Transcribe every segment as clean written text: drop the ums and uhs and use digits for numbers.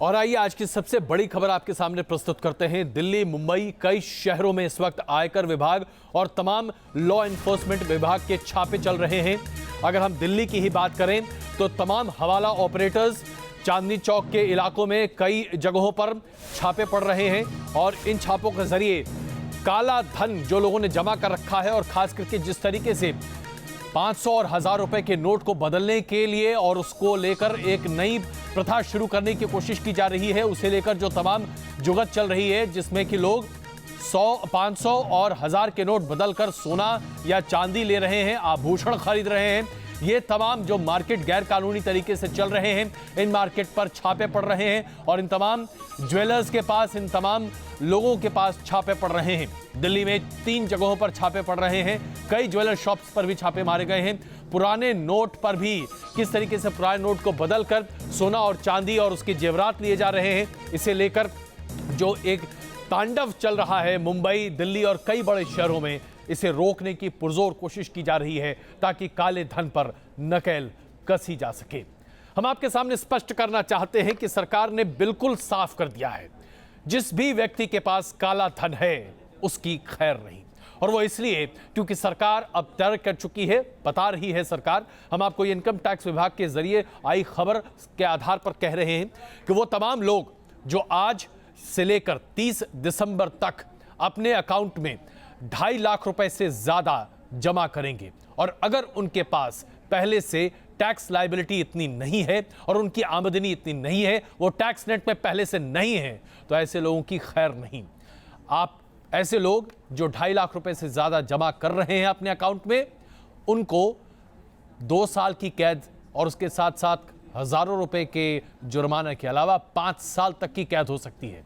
और आइए आज की सबसे बड़ी खबर आपके सामने प्रस्तुत करते हैं। दिल्ली, मुंबई, कई शहरों में इस वक्त आयकर विभाग और तमाम लॉ एनफोर्समेंट विभाग के छापे चल रहे हैं। अगर हम दिल्ली की ही बात करें तो तमाम हवाला ऑपरेटर्स चांदनी चौक के इलाकों में कई जगहों पर छापे पड़ रहे हैं और इन छापों के जरिए काला धन जो लोगों ने जमा कर रखा है और खास करके जिस तरीके से 500 और 1000 रुपए के नोट को बदलने के लिए और उसको लेकर एक नई प्रथा शुरू करने की कोशिश की जा रही है, उसे लेकर जो तमाम जुगत चल रही है जिसमें कि लोग 100, 500 और 1000 के नोट बदलकर सोना या चांदी ले रहे हैं, आभूषण खरीद रहे हैं। ये तमाम जो मार्केट गैर कानूनी तरीके से चल रहे हैं, इन मार्केट पर छापे पड़ रहे हैं और इन तमाम ज्वेलर्स के पास, इन तमाम लोगों के पास छापे पड़ रहे हैं। दिल्ली में 3 जगहों पर छापे पड़ रहे हैं। कई ज्वेलर शॉप्स पर भी छापे मारे गए हैं। पुराने नोट पर भी किस तरीके से पुराने नोट को बदलकर सोना और चांदी और उसके जेवरात लिए जा रहे हैं, इसे लेकर जो एक तांडव चल रहा है मुंबई, दिल्ली और कई बड़े शहरों में, इसे रोकने की पुरजोर कोशिश की जा रही है ताकि काले धन पर नकेल कसी जा सके। हम आपके सामने स्पष्ट करना चाहते हैं कि सरकार ने बिल्कुल साफ कर दिया है, जिस भी व्यक्ति के पास काला धन है उसकी खैर नहीं। और वो इसलिए क्योंकि सरकार अब तय कर चुकी है, बता रही है सरकार। हम आपको इनकम टैक्स विभाग के जरिए आई खबर के आधार पर कह रहे हैं कि वो तमाम लोग जो आज से लेकर 30 दिसंबर तक अपने अकाउंट में 2.5 लाख रुपए से ज्यादा जमा करेंगे और अगर उनके पास पहले से टैक्स लायबिलिटी इतनी नहीं है और उनकी आमदनी इतनी नहीं है, वो टैक्स नेट में पहले से नहीं है, तो ऐसे लोगों की खैर नहीं। आप ऐसे लोग जो 2.5 लाख रुपए से ज्यादा जमा कर रहे हैं अपने अकाउंट में, उनको 2 साल की कैद और उसके साथ साथ हजारों रुपए के जुर्माने के अलावा 5 साल तक की कैद हो सकती है।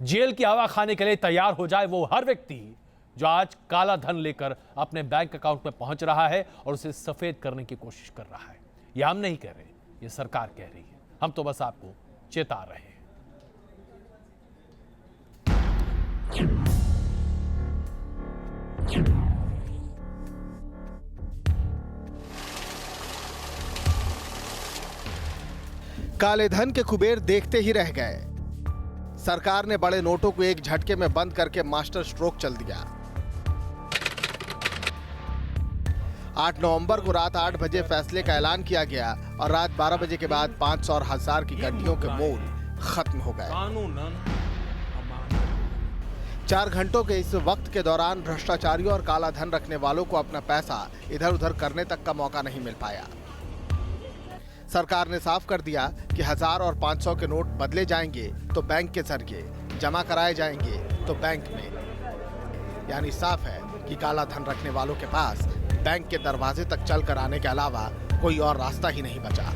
जेल की हवा खाने के लिए तैयार हो जाए वो हर व्यक्ति जो आज काला धन लेकर अपने बैंक अकाउंट में पहुंच रहा है और उसे सफेद करने की कोशिश कर रहा है। ये हम नहीं कह रहे, ये सरकार कह रही है। हम तो बस आपको चेता रहे हैं। काले धन के कुबेर देखते ही रह गए। सरकार ने बड़े नोटों को एक झटके में बंद करके मास्टर स्ट्रोक चल दिया। 8 नवंबर को रात 8 बजे फैसले का ऐलान किया गया और रात 12 बजे के बाद 500 और 1000 की गड्डियों के मोल खत्म हो गए। 4 घंटों के इस वक्त के दौरान भ्रष्टाचारियों और काला धन रखने वालों को अपना पैसा इधर उधर करने तक का मौका नहीं मिल पाया। सरकार ने साफ कर दिया कि 1000 और 500 के नोट बदले जाएंगे तो बैंक के जरिए, जमा कराए जाएंगे तो बैंक में। यानी साफ है कि काला धन रखने वालों के पास बैंक के दरवाजे तक चलकर आने के अलावा कोई और रास्ता ही नहीं बचा।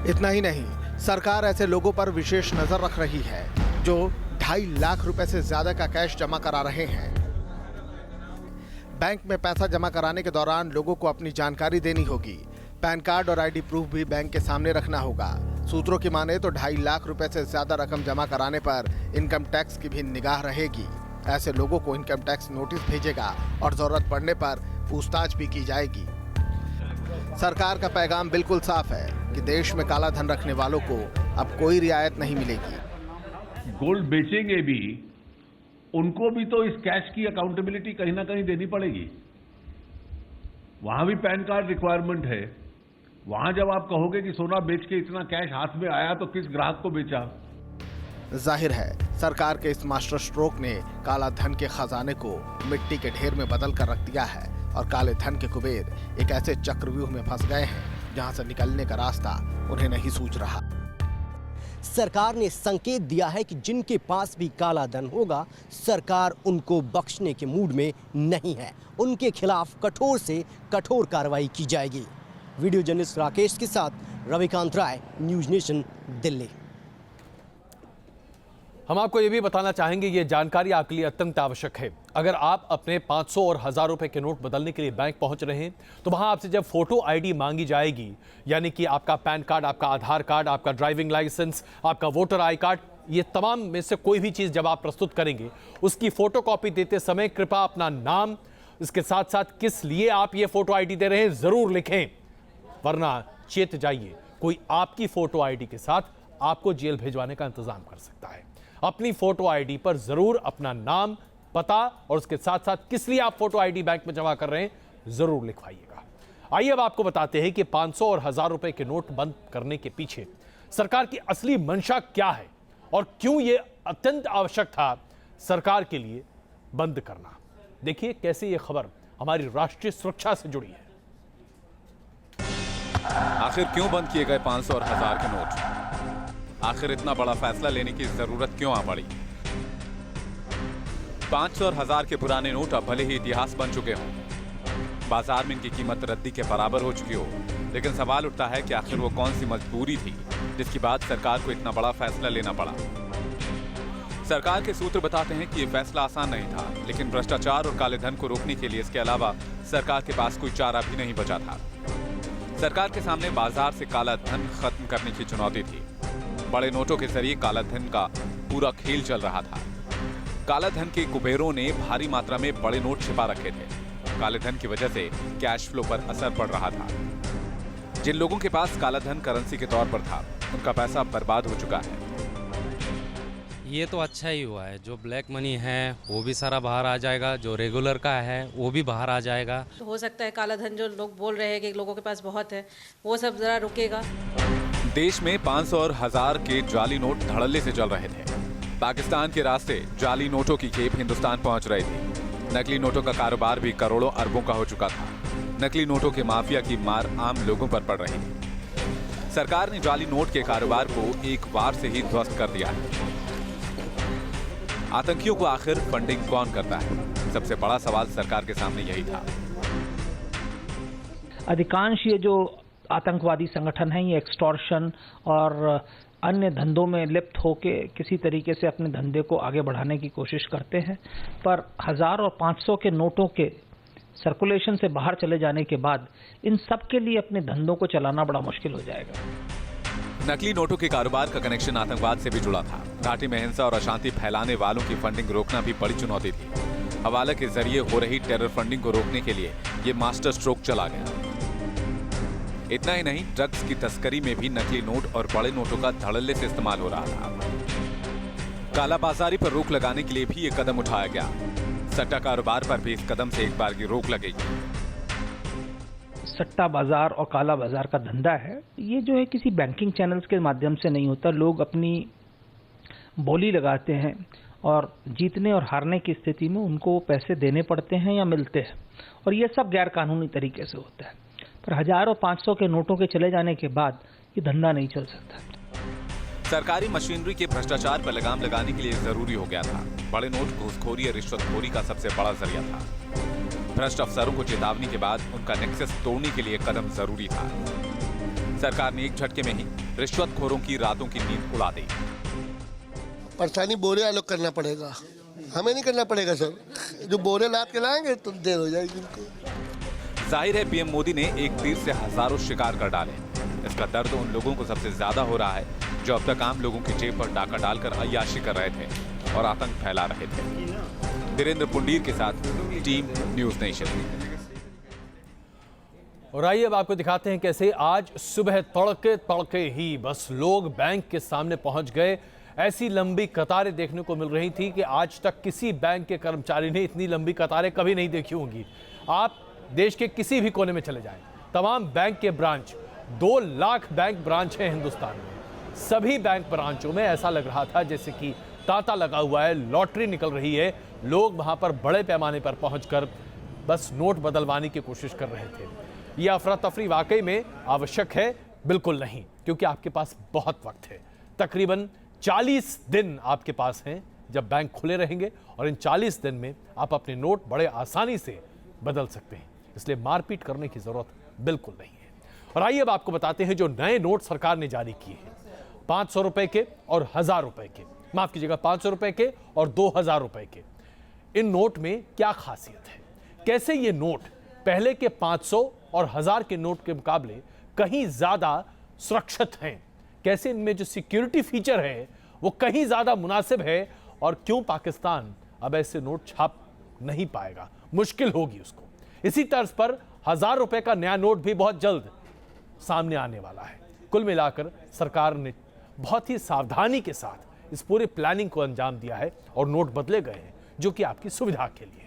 इतना ही नहीं, सरकार ऐसे लोगों पर विशेष नजर रख रही है जो 2.5 लाख रुपए से ज्यादा का कैश जमा करा रहे हैं। बैंक में पैसा जमा कराने के दौरान लोगों को अपनी जानकारी देनी होगी। पैन कार्ड और आईडी प्रूफ भी बैंक के सामने रखना होगा। सूत्रों की माने तो 2.5 लाख रुपए से ज्यादा रकम जमा कराने पर इनकम टैक्स की भी निगाह रहेगी। ऐसे लोगों को इनकम टैक्स नोटिस भेजेगा और जरूरत पड़ने पर पूछताछ भी की जाएगी। सरकार का पैगाम बिल्कुल साफ है कि देश में काला धन रखने वालों को अब कोई रियायत नहीं मिलेगी। गोल्ड बेचेंगे भी, उनको भी तो इस कैश की अकाउंटेबिलिटी कहीं ना कहीं देनी पड़ेगी। वहां भी पैन कार्ड रिक्वायरमेंट है। वहां जब आप कहोगे कि सोना बेच के इतना कैश हाथ में आया तो किस ग्राहक को बेचा? जाहिर है सरकार के इस मास्टर स्ट्रोक ने काला धन के खजाने को मिट्टी के ढेर में बदल कर रख दिया है और काले धन के कुबेर एक ऐसे चक्रव्यूह में फंस गए हैं जहां से निकलने का रास्ता उन्हें नहीं सूझ रहा। सरकार ने संकेत दिया है कि जिनके पास भी काला धन होगा, सरकार उनको बख्शने के मूड में नहीं है। उनके खिलाफ कठोर से कठोर कार्रवाई की जाएगी। वीडियो जर्नलिस्ट राकेश के साथ रविकांत राय, न्यूज नेशन, दिल्ली। हम आपको ये भी बताना चाहेंगे, ये जानकारी आपके लिए अत्यंत आवश्यक है। अगर आप अपने 500 और 1000 रुपए के नोट बदलने के लिए बैंक पहुंच रहे हैं तो वहां आपसे जब फोटो आईडी मांगी जाएगी, यानी कि आपका पैन कार्ड, आपका आधार कार्ड, आपका ड्राइविंग लाइसेंस, आपका वोटर आई कार्ड, ये तमाम में से कोई भी चीज जब आप प्रस्तुत करेंगे, उसकी फोटोकॉपी देते समय कृपया अपना नाम, इसके साथ साथ किस लिए आप ये फोटो आईडी दे रहे हैं जरूर लिखें, वरना चेत जाइए, कोई आपकी फोटो आईडी के साथ आपको जेल भिजवाने का इंतजाम कर सकता है। अपनी फोटो आईडी पर जरूर अपना नाम, पता और उसके साथ साथ किस लिए आप फोटो आईडी बैंक में जमा कर रहे हैं जरूर लिखवाइएगा। आइए अब आपको बताते हैं कि 500 और 1000 रुपए के नोट बंद करने के पीछे सरकार की असली मंशा क्या है और क्यों यह अत्यंत आवश्यक था सरकार के लिए बंद करना। देखिए कैसे यह खबर हमारी राष्ट्रीय सुरक्षा से जुड़ी है। आखिर क्यों बंद किए गए 500 और 1000 के नोट? आखिर इतना बड़ा फैसला लेने की जरूरत क्यों आ पड़ी? 500 और 1000 के पुराने नोट अब भले ही इतिहास बन चुके हों, बाजार में इनकी कीमत रद्दी के बराबर हो चुकी हो, लेकिन सवाल उठता है कि आखिर वो कौन सी मजबूरी थी जिसके बाद सरकार को इतना बड़ा फैसला लेना पड़ा। सरकार के सूत्र बताते हैं कि यह फैसला आसान नहीं था, लेकिन भ्रष्टाचार और काले धन को रोकने के लिए इसके अलावा सरकार के पास कोई चारा भी नहीं बचा था। सरकार के सामने बाजार से काला धन खत्म करने की चुनौती थी। बड़े नोटों के जरिए काला धन का पूरा खेल चल रहा था। काला धन के कुबेरों ने भारी मात्रा में बड़े नोट छिपा रखे थे। काले धन की वजह से कैश फ्लो पर असर पड़ रहा था। जिन लोगों के पास काला धन करेंसी के तौर पर था, उनका पैसा बर्बाद हो चुका है। ये तो अच्छा ही हुआ है, जो ब्लैक मनी है वो भी सारा बाहर आ जाएगा, जो रेगुलर का है वो भी बाहर आ जाएगा। तो हो सकता है काला धन जो लोग बोल रहे हैं कि लोगों के पास बहुत है, वो सब जरा रुकेगा। देश में 500 और 1000 के जाली नोट धड़ल्ले से चल रहे थे। पाकिस्तान के रास्ते जाली नोटों की खेप हिंदुस्तान पहुंच रही थी। नकली नोटों का कारोबार भी करोड़ों अरबों का हो चुका था। नकली नोटों के माफिया की मार आम लोगों पर पड़ रही थी। सरकार ने जाली नोट के कारोबार को एक बार से ही ध्वस्त कर दिया है। आतंकियों को आखिर फंडिंग कौन करता है? सबसे बड़ा सवाल सरकार के सामने यही था। अधिकांश ये जो आतंकवादी संगठन हैं, ये एक्सटॉर्शन और अन्य धंधों में लिप्त होके किसी तरीके से अपने धंधे को आगे बढ़ाने की कोशिश करते हैं, पर 1000 और 500 के नोटों के सर्कुलेशन से बाहर चले जाने के बाद इन सब के लिए अपने धंधों को चलाना बड़ा मुश्किल हो जाएगा। नकली नोटों के कारोबार का कनेक्शन आतंकवाद से भी जुड़ा था। घाटी में हिंसा और अशांति फैलाने वालों की फंडिंग रोकना भी बड़ी चुनौती थी। हवाला के जरिए हो रही टेरर फंडिंग को रोकने के लिए ये मास्टर स्ट्रोक चला गया। इतना ही नहीं, ड्रग्स की तस्करी में भी नकली नोट और बड़े नोटों का धड़ल्ले से इस्तेमाल हो रहा था। कालाबाजारी पर रोक लगाने के लिए भी ये कदम उठाया गया। सट्टा कारोबार पर भी इस कदम से एक बार की रोक लगेगी। सट्टा बाजार और काला बाजार का धंधा है, ये जो है किसी बैंकिंग चैनल्स के माध्यम से नहीं होता। लोग अपनी बोली लगाते हैं और जीतने और हारने की स्थिति में उनको पैसे देने पड़ते हैं या मिलते हैं, और ये सब गैर कानूनी तरीके से होता है। पर 1000 और 500 के नोटों के चले जाने के बाद ये धंधा नहीं चल सकता। सरकारी मशीनरी के भ्रष्टाचार पर लगाम लगाने के लिए जरूरी हो गया था। बड़े नोट घूसखोरी और रिश्वतखोरी का सबसे बड़ा जरिया था। भ्रष्ट अफसरों को चेतावनी के बाद उनका नेक्सस तोड़ने के लिए कदम जरूरी था। सरकार ने एक झटके में ही रिश्वतखोरों की रातों की नींद उड़ा दी। परेशानी बोरे अलग करना पड़ेगा, हमें नहीं करना पड़ेगा सर। जो बोरे लाद के लाएंगे तो देर हो जाएगी उनको। जाहिर है पीएम मोदी ने एक तीर से हजारों शिकार कर डाले। इसका दर्द उन लोगों को सबसे ज्यादा हो रहा है जो अब तक आम लोगों की जेब पर डाका डालकर अय्याशी कर रहे थे और आतंक फैला रहे थे। वीरेंद्र पुंडीर के साथ टीम न्यूज नेशन। और आइए अब आपको दिखाते हैं कैसे आज सुबह तड़के ही बस लोग बैंक के सामने पहुंच गए। ऐसी लंबी कतारें देखने को मिल रही थी कि आज तक किसी बैंक के कर्मचारी ने इतनी लंबी कतारें कभी नहीं देखी होंगी। आप देश के किसी भी कोने में चले जाएं, तमाम बैंक के ब्रांच, 2 लाख बैंक ब्रांच है हिंदुस्तान में। सभी बैंक ब्रांचों में ऐसा लग रहा था जैसे कि तांता लगा हुआ है, लॉटरी निकल रही है। लोग वहां पर बड़े पैमाने पर पहुंचकर बस नोट बदलवाने की कोशिश कर रहे थे। यह अफरा तफरी वाकई में आवश्यक है? बिल्कुल नहीं, क्योंकि आपके पास बहुत वक्त है। तकरीबन 40 दिन आपके पास हैं जब बैंक खुले रहेंगे, और इन 40 दिन में आप अपने नोट बड़े आसानी से बदल सकते हैं। इसलिए मारपीट करने की जरूरत बिल्कुल नहीं है। और आइए अब आपको बताते हैं जो नए नोट सरकार ने जारी किए हैं, 500 रुपए के और 1000 रुपए के, माफ कीजिएगा 500 रुपए के और 2000 रुपए के। इन नोट में क्या खासियत है? कैसे ये नोट पहले के 500 और 1000 के नोट के मुकाबले कहीं ज्यादा सुरक्षित हैं? कैसे इनमें जो सिक्योरिटी फीचर है वो कहीं ज्यादा मुनासिब है? और क्यों पाकिस्तान अब ऐसे नोट छाप नहीं पाएगा, मुश्किल होगी उसको। इसी तर्ज पर 1000 रुपए का नया नोट भी बहुत जल्द सामने आने वाला है। कुल मिलाकर सरकार ने बहुत ही सावधानी के साथ इस पूरे प्लानिंग को अंजाम दिया है और नोट बदले गए हैं जो कि आपकी सुविधा के लिए।